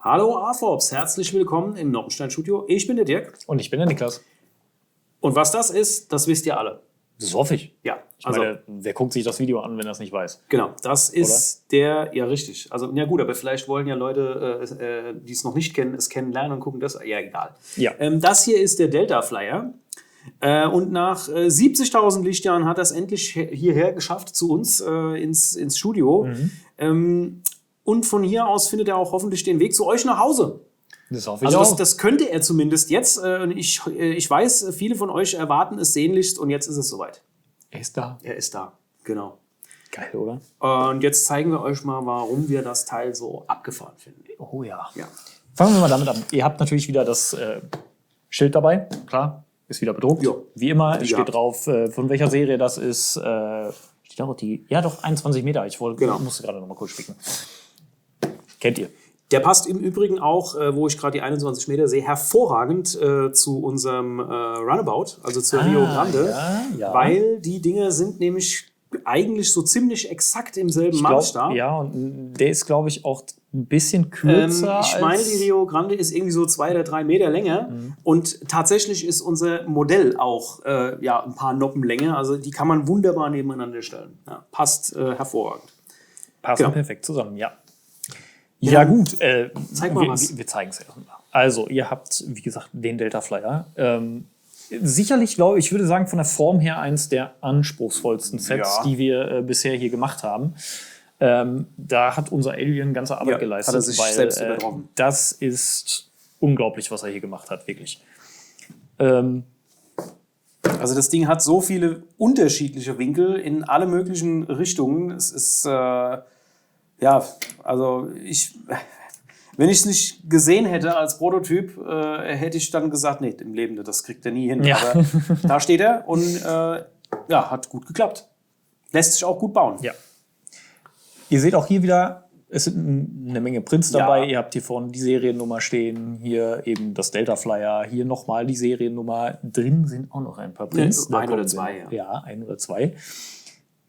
Hallo AFOPS, herzlich willkommen im Noppenstein-Studio. Ich bin der Dirk. Und ich bin der Niklas. Und was das ist, das wisst ihr alle. Das hoffe ich. Ja, Ich meine, wer guckt sich das Video an, wenn er es nicht weiß? Genau, das ist ja richtig. Also, ja gut, aber vielleicht wollen ja Leute, die es noch nicht kennen, es kennenlernen und gucken das. Ja, egal. Ja. Das hier ist der Delta Flyer. Und nach 70.000 Lichtjahren hat er es endlich hierher geschafft zu uns ins Studio. Und von hier aus findet er auch hoffentlich den Weg zu euch nach Hause. Das hoffe ich Also auch. das könnte er zumindest jetzt. Ich weiß, viele von euch erwarten es sehnlichst und jetzt ist es soweit. Er ist da. Er ist da, genau. Geil, oder? Und jetzt zeigen wir euch mal, warum wir das Teil so abgefahren finden. Oh ja. Ja. Fangen wir mal damit an. Ihr habt natürlich wieder das Schild dabei. Klar, ist wieder bedruckt. Ja. Wie immer, es Ja. steht drauf, von welcher Serie das ist. Steht auch die. Ja, doch, 21 Meter. Ich musste gerade noch mal kurz spicken. Kennt ihr? Der passt im Übrigen auch, wo ich gerade die 21 Meter sehe, hervorragend zu unserem Runabout, also zur Rio Grande, ja. weil die Dinge sind nämlich eigentlich so ziemlich exakt im selben Maßstab. Ja, und der ist, glaube ich, auch ein bisschen kürzer. Ich meine, die Rio Grande ist irgendwie so 2 oder 3 Meter länger. Und tatsächlich ist unser Modell auch ein paar Noppen länger. Also die kann man wunderbar nebeneinander stellen. Ja, passt hervorragend. Passen Genau. perfekt zusammen, ja. Ja, gut. Zeig mal was. Wir zeigen es erstmal. Also, ihr habt, wie gesagt, den Delta Flyer. Sicherlich, glaube ich, würde sagen, von der Form her eins der anspruchsvollsten Sets, Ja. die wir bisher hier gemacht haben. Da hat unser Alien ganze Arbeit Ja, geleistet, hat er sich selbst übertroffen. das ist unglaublich, was er hier gemacht hat, wirklich. Also das Ding hat so viele unterschiedliche Winkel in alle möglichen Richtungen. Es ist, wenn ich es nicht gesehen hätte als Prototyp, hätte ich dann gesagt, nee, im Leben, das kriegt er nie hin. Ja. Aber da steht er und hat gut geklappt. Lässt sich auch gut bauen. Ja. Ihr seht auch hier wieder, es sind eine Menge Prints dabei. Ja. Ihr habt hier vorne die Seriennummer stehen, hier eben das Delta Flyer, hier nochmal die Seriennummer. Drin sind auch noch ein paar Prints. Ja, ein Da oder kommen zwei, sie noch. ja. Ja, ein oder zwei.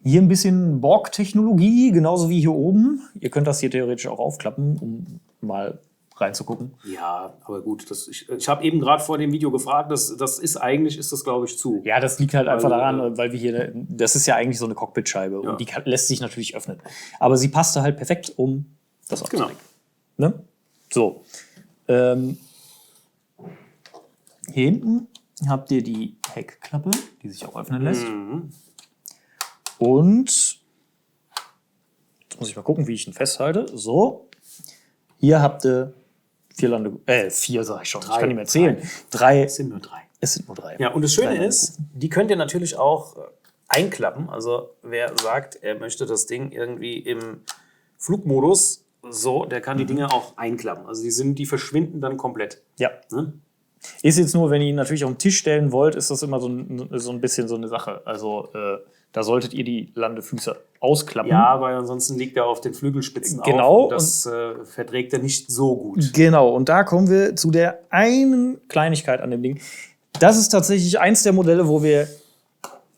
Hier ein bisschen Borg-Technologie, genauso wie hier oben. Ihr könnt das hier theoretisch auch aufklappen, um mal reinzugucken. Ja, aber gut, ich habe eben gerade vor dem Video gefragt, das ist das, glaube ich, zu. Ja, das liegt halt einfach Also, daran, weil wir hier, das ist ja eigentlich so eine Cockpitscheibe Ja. und die lässt sich natürlich öffnen. Aber sie passte halt perfekt, um das Genau. aufzudecken. Ne? So. Hier hinten habt ihr die Heckklappe, die sich auch öffnen lässt. Und jetzt muss ich mal gucken, wie ich ihn festhalte. So. Hier habt ihr vier sag ich schon. Ich kann nicht mehr zählen. Drei. Es sind nur 3. Es sind nur 3. Ja, und das Schöne Drei ist, die könnt ihr natürlich auch einklappen. Also wer sagt, er möchte das Ding irgendwie im Flugmodus, so, der kann die Dinge auch einklappen. Also die verschwinden dann komplett. Ja. Ne? Ist jetzt nur, wenn ihr ihn natürlich auf den Tisch stellen wollt, ist das immer so ein bisschen so eine Sache. Also da solltet ihr die Landefüße ausklappen. Ja, weil ansonsten liegt er auf den Flügelspitzen Genau, auf. Und das verträgt er nicht so gut. Genau, und da kommen wir zu der einen Kleinigkeit an dem Ding. Das ist tatsächlich eins der Modelle, wo wir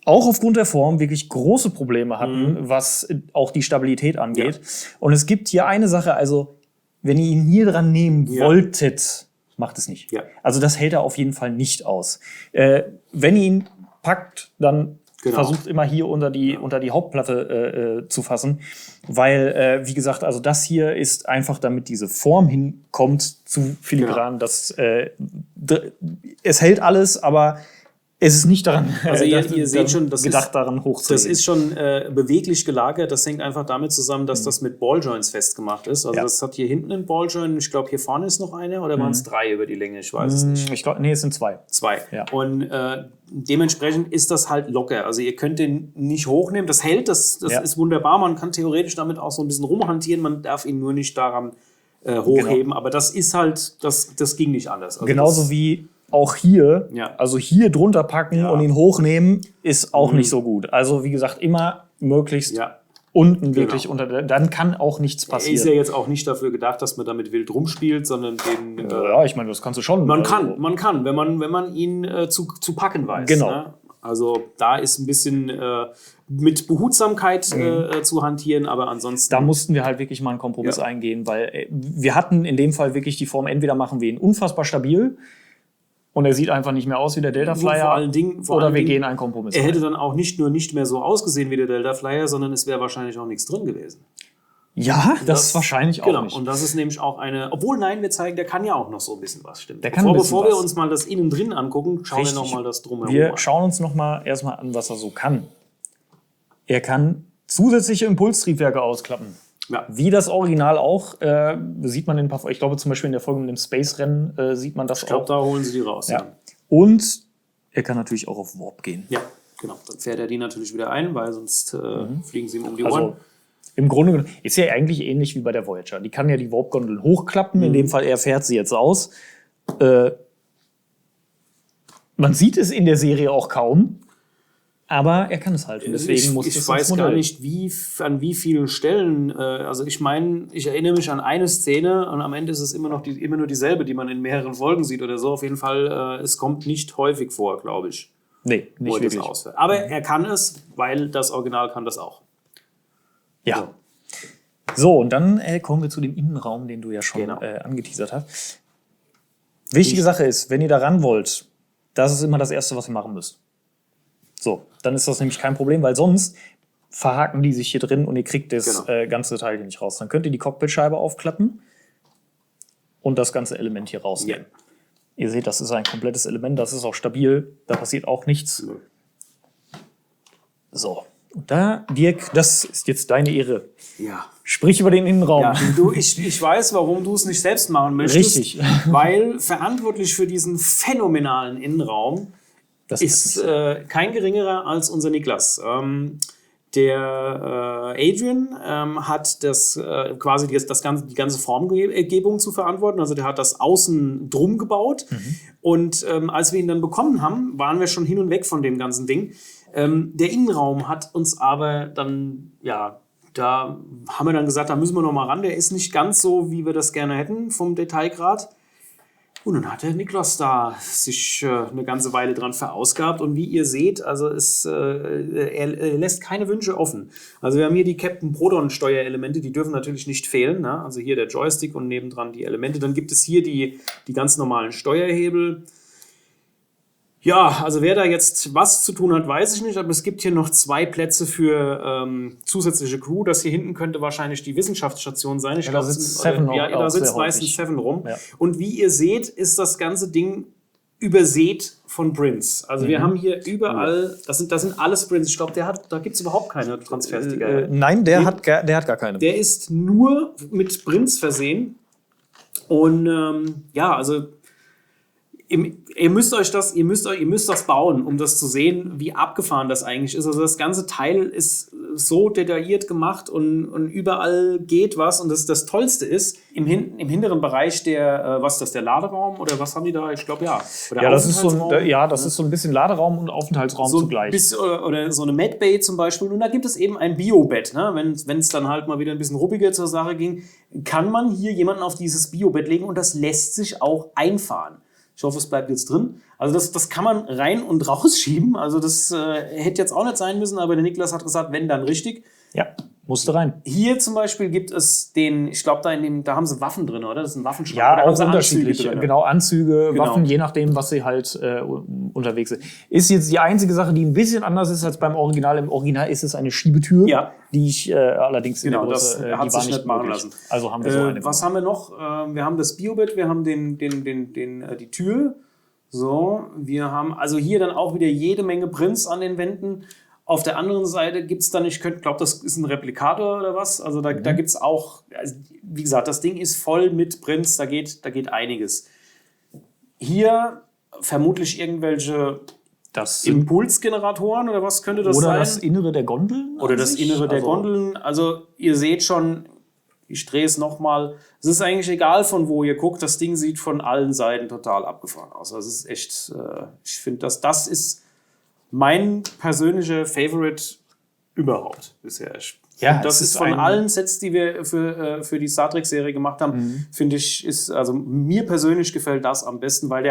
auch aufgrund der Form wirklich große Probleme hatten, was auch die Stabilität angeht. Ja. Und es gibt hier eine Sache, also wenn ihr ihn hier dran nehmen wolltet, macht es nicht. Ja. Also das hält er auf jeden Fall nicht aus. Wenn ihr ihn packt, dann versucht immer hier unter die Hauptplatte zu fassen, weil, wie gesagt, also das hier ist einfach, damit diese Form hinkommt, zu filigran. Es hält alles, aber es ist nicht daran Also ihr seht schon, daran hochzuheben. Das ist schon beweglich gelagert. Das hängt einfach damit zusammen, dass das mit Balljoints festgemacht ist. Also das hat hier hinten einen Balljoint. Ich glaube, hier vorne ist noch einer. Oder waren es 3 über die Länge? Ich weiß es nicht. Ich glaube, nee, es sind 2. 2. Ja. Und dementsprechend ist das halt locker. Also ihr könnt den nicht hochnehmen. Das hält, das ist wunderbar. Man kann theoretisch damit auch so ein bisschen rumhantieren. Man darf ihn nur nicht daran hochheben. Genau. Aber das ist halt, das ging nicht anders. Also Genauso wie auch hier, Ja. also hier drunter packen und ihn hochnehmen, ist auch nicht so gut. Also wie gesagt, immer möglichst unten wirklich unter, dann kann auch nichts Ist passieren. ja jetzt auch nicht dafür gedacht, dass man damit wild rumspielt, sondern Ja, ich meine, das kannst du schon. man kann, wenn man ihn zu packen weiß. Genau. Ne? Also da ist ein bisschen mit Behutsamkeit zu hantieren, aber ansonsten... Da mussten wir halt wirklich mal einen Kompromiss eingehen, weil wir hatten in dem Fall wirklich die Form, entweder machen wir ihn unfassbar stabil und er sieht einfach nicht mehr aus wie der Delta Flyer, oder wir gehen einen Kompromiss ein. Er hätte dann auch nicht nur nicht mehr so ausgesehen wie der Delta Flyer, sondern es wäre wahrscheinlich auch nichts drin gewesen. Ja, das ist wahrscheinlich auch nicht. Und das ist nämlich auch eine... Obwohl, nein, wir zeigen, der kann ja auch noch so ein bisschen was, stimmt. Bevor wir uns mal das innen drin angucken, schauen wir nochmal das Drumherum an. Wir schauen uns nochmal erstmal an, was er so kann. Er kann zusätzliche Impulstriebwerke ausklappen. Ja. Wie das Original auch, sieht man in ein paar... Ich glaube zum Beispiel in der Folge mit dem Space-Rennen sieht man das auch. Ich glaube, da holen sie die raus. Ja. Und er kann natürlich auch auf Warp gehen. Ja, genau. Dann fährt er die natürlich wieder ein, weil sonst fliegen sie ihm um die Ohren. Also, im Grunde genommen ist ja eigentlich ähnlich wie bei der Voyager. Die kann ja die Warp-Gondeln hochklappen. In dem Fall, er fährt sie jetzt aus. Man sieht es in der Serie auch kaum, aber er kann es halt. Und deswegen muss ich weiß gar nicht, an wie vielen Stellen. Also ich meine, ich erinnere mich an eine Szene und am Ende ist es immer nur dieselbe, die man in mehreren Folgen sieht oder so. Auf jeden Fall, es kommt nicht häufig vor, glaube ich. Nee, nicht wirklich. Aber er kann es, weil das Original kann das auch. Ja. So, und dann kommen wir zu dem Innenraum, den du ja schon angeteasert hast. Wichtige Sache ist, wenn ihr da ran wollt, das ist immer das Erste, was ihr machen müsst. So, dann ist das nämlich kein Problem, weil sonst verhaken die sich hier drin und ihr kriegt das ganze Teil hier nicht raus. Dann könnt ihr die Cockpitscheibe aufklappen und das ganze Element hier rausnehmen. Ja. Ihr seht, das ist ein komplettes Element, das ist auch stabil, da passiert auch nichts. So. Und da, Dirk, das ist jetzt deine Ehre. Ja. Sprich über den Innenraum. Ja, ich weiß, warum du es nicht selbst machen möchtest. Richtig. Weil verantwortlich für diesen phänomenalen Innenraum ist kein geringerer als unser Niklas. Der Adrian hat quasi die ganze Formgebung zu verantworten. Also der hat das Außen drum gebaut. Und als wir ihn dann bekommen haben, waren wir schon hin und weg von dem ganzen Ding. Der Innenraum hat uns aber dann, da haben wir dann gesagt, da müssen wir noch mal ran. Der ist nicht ganz so, wie wir das gerne hätten vom Detailgrad. Und dann hat der Niklas da sich eine ganze Weile dran verausgabt. Und wie ihr seht, also er lässt keine Wünsche offen. Also wir haben hier die Captain Proton-Steuerelemente, die dürfen natürlich nicht fehlen. Ne? Also hier der Joystick und nebendran die Elemente. Dann gibt es hier die ganz normalen Steuerhebel. Ja, also wer da jetzt was zu tun hat, weiß ich nicht, aber es gibt hier noch 2 Plätze für zusätzliche Crew. Das hier hinten könnte wahrscheinlich die Wissenschaftsstation sein. Ich glaube, da sitzt meistens Seven rum. Ja. Und wie ihr seht, ist das ganze Ding übersät von Prints. Also wir haben hier überall, das sind alles Prints. Ich glaube, da gibt es überhaupt keine Transfersticker. Nein, der hat gar keine. Der ist nur mit Prints versehen. Und also ihr müsst das bauen, um das zu sehen, wie abgefahren das eigentlich ist. Also das ganze Teil ist so detailliert gemacht und überall geht was. Und das Tollste ist, im hinteren Bereich der Laderaum oder was haben die da? Ich glaube, ja. Oder das ist so ein bisschen Laderaum und Aufenthaltsraum so zugleich. Oder so eine Medbay zum Beispiel. Und da gibt es eben ein Biobett. Ne? Wenn es dann halt mal wieder ein bisschen ruppiger zur Sache ging, kann man hier jemanden auf dieses Biobett legen und das lässt sich auch einfahren. Ich hoffe, es bleibt jetzt drin. Also das kann man rein und rausschieben. Also das hätte jetzt auch nicht sein müssen, aber der Niklas hat gesagt, wenn, dann richtig. Ja, musste rein. Hier zum Beispiel gibt es ich glaube, da haben sie Waffen drin, oder? Das ist ein Waffenschrank. Ja, auch unterschiedlich. Genau, Anzüge, Waffen, je nachdem, was sie halt unterwegs sind. Ist jetzt die einzige Sache, die ein bisschen anders ist als beim Original. Im Original ist es eine Schiebetür, die ich allerdings in der Größe, das hat sich nicht machen lassen. Also haben wir so eine. Was haben wir noch? Wir haben das Biobett, wir haben die Tür. So, wir haben also hier dann auch wieder jede Menge Prints an den Wänden. Auf der anderen Seite gibt es dann, ich glaube, das ist ein Replikator oder was. Also da gibt es auch, also wie gesagt, das Ding ist voll mit Prints, da geht einiges. Hier vermutlich irgendwelche Impulsgeneratoren oder was könnte das sein? Oder das Innere der Gondeln? Oder das Innere der Gondeln. Also ihr seht schon, ich drehe es nochmal. Es ist eigentlich egal, von wo ihr guckt. Das Ding sieht von allen Seiten total abgefahren aus. Also es ist echt, ich finde, das ist mein persönlicher Favorite überhaupt bisher. Das ist von allen Sets, die wir für die Star Trek-Serie gemacht haben, finde ich, also mir persönlich gefällt das am besten, weil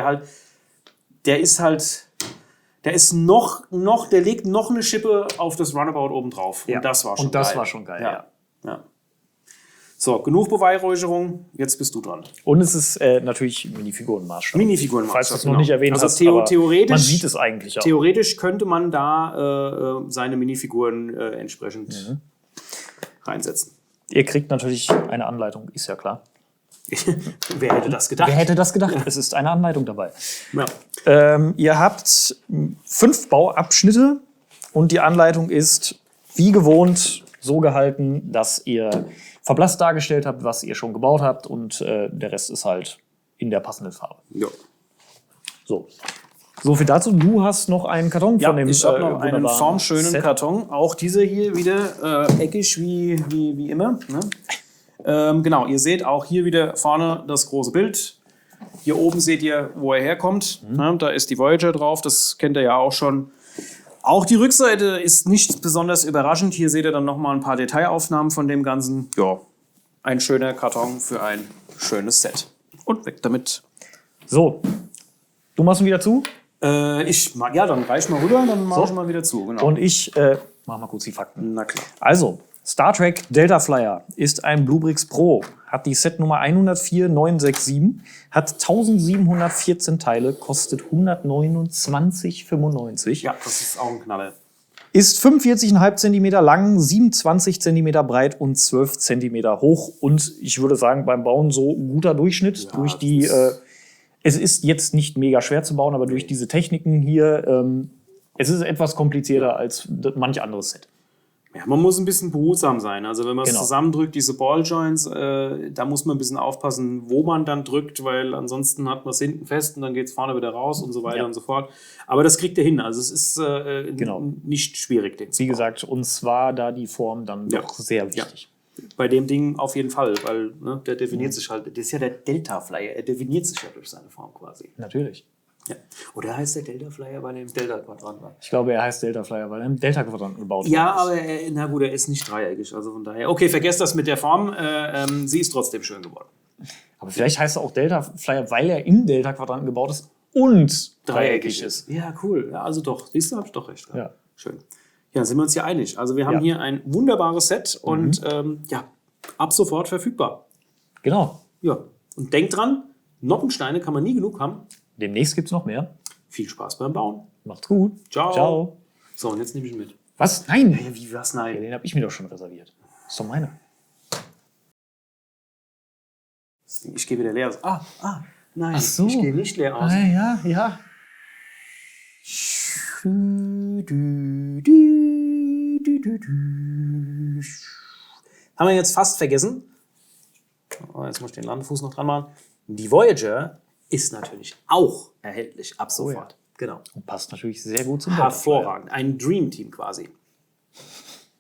der ist halt der legt noch eine Schippe auf das Runabout oben drauf. Ja. Und das war schon Und das geil. war schon geil, Ja. So, genug Beweihräucherung, jetzt bist du dran. Und es ist natürlich Minifigurenmaßstab. Falls du es noch nicht erwähnt hast, aber theoretisch, man sieht es eigentlich auch. Theoretisch könnte man da seine Minifiguren entsprechend reinsetzen. Ihr kriegt natürlich eine Anleitung, ist ja klar. Wer hätte das gedacht? Wer hätte das gedacht? Es ist eine Anleitung dabei. Ja. Ihr habt 5 Bauabschnitte und die Anleitung ist wie gewohnt so gehalten, dass ihr verblasst dargestellt habt, was ihr schon gebaut habt und der Rest ist halt in der passenden Farbe. Ja. So viel dazu. Du hast noch einen Karton von dem ich habe noch einen wunderbaren formschönen Set. Karton. Auch dieser hier wieder eckig wie immer. Ne? Genau, ihr seht auch hier wieder vorne das große Bild. Hier oben seht ihr, wo er herkommt. Ne? Da ist die Voyager drauf, das kennt ihr ja auch schon. Auch die Rückseite ist nicht besonders überraschend. Hier seht ihr dann nochmal ein paar Detailaufnahmen von dem Ganzen. Ja, ein schöner Karton für ein schönes Set. Und weg damit. So, du machst ihn wieder zu Dann reich mal rüber, dann mache ich mal wieder zu. Genau. und ich mach mal kurz die Fakten. Na klar. Also, Star Trek Delta Flyer ist ein Bluebricks Pro, hat die Setnummer 104967, hat 1714 Teile, kostet 129,95. Ja, das ist auch ein Knaller. Ist 45,5 cm lang, 27 cm breit und 12 cm hoch. Und ich würde sagen, beim Bauen so ein guter Durchschnitt. Ja, Durch die, es ist jetzt nicht mega schwer zu bauen, aber durch diese Techniken hier, es ist etwas komplizierter als manch anderes Set. Ja, man muss ein bisschen behutsam sein. Also wenn man es Genau. zusammendrückt, diese Balljoints, da muss man ein bisschen aufpassen, wo man dann drückt, weil ansonsten hat man es hinten fest und dann geht es vorne wieder raus und so weiter und so fort. Aber das kriegt ihr hin. Also es ist nicht schwierig, den zu Wie bauen. gesagt, uns war da die Form dann Ja. doch sehr wichtig. Bei dem Ding auf jeden Fall, weil der definiert sich halt, das ist ja der Delta Flyer, er definiert sich ja durch seine Form quasi. Natürlich. Ja. Oder heißt der Delta Flyer, weil er im Delta-Quadrant war? Ich glaube, er heißt Delta Flyer, weil er im Delta-Quadrant gebaut Ja, worden ist. aber er ist nicht dreieckig, also von daher. Okay, vergesst das mit der Form, sie ist trotzdem schön geworden. Aber vielleicht heißt er auch Delta Flyer, weil er im Delta-Quadranten gebaut ist und dreieckig ist. Ja, cool. Ja, also doch, siehst du, habe ich doch recht. Ja. Schön. Ja, dann sind wir uns hier einig. Also wir haben Ja. hier ein wunderbares Set und ab sofort verfügbar. Genau. Ja, und denkt dran, Noppensteine kann man nie genug haben. Demnächst gibt es noch mehr. Viel Spaß beim Bauen. Macht's gut. Ciao. Ciao. So, und jetzt nehme ich ihn mit. Was? Nein. Ja, wie was? Ja, Nein. den habe ich mir doch schon reserviert. Ist doch meine. Ich gehe wieder leer aus. Nein, Ach so. ich gehe nicht leer aus. Ja. Haben wir jetzt fast vergessen. Oh, jetzt muss ich den Landfuß noch dran machen. Die Voyager ist natürlich auch erhältlich ab sofort. Genau. Und passt natürlich sehr gut zum Delta Flyer. Hervorragend. Ein Dream Team quasi.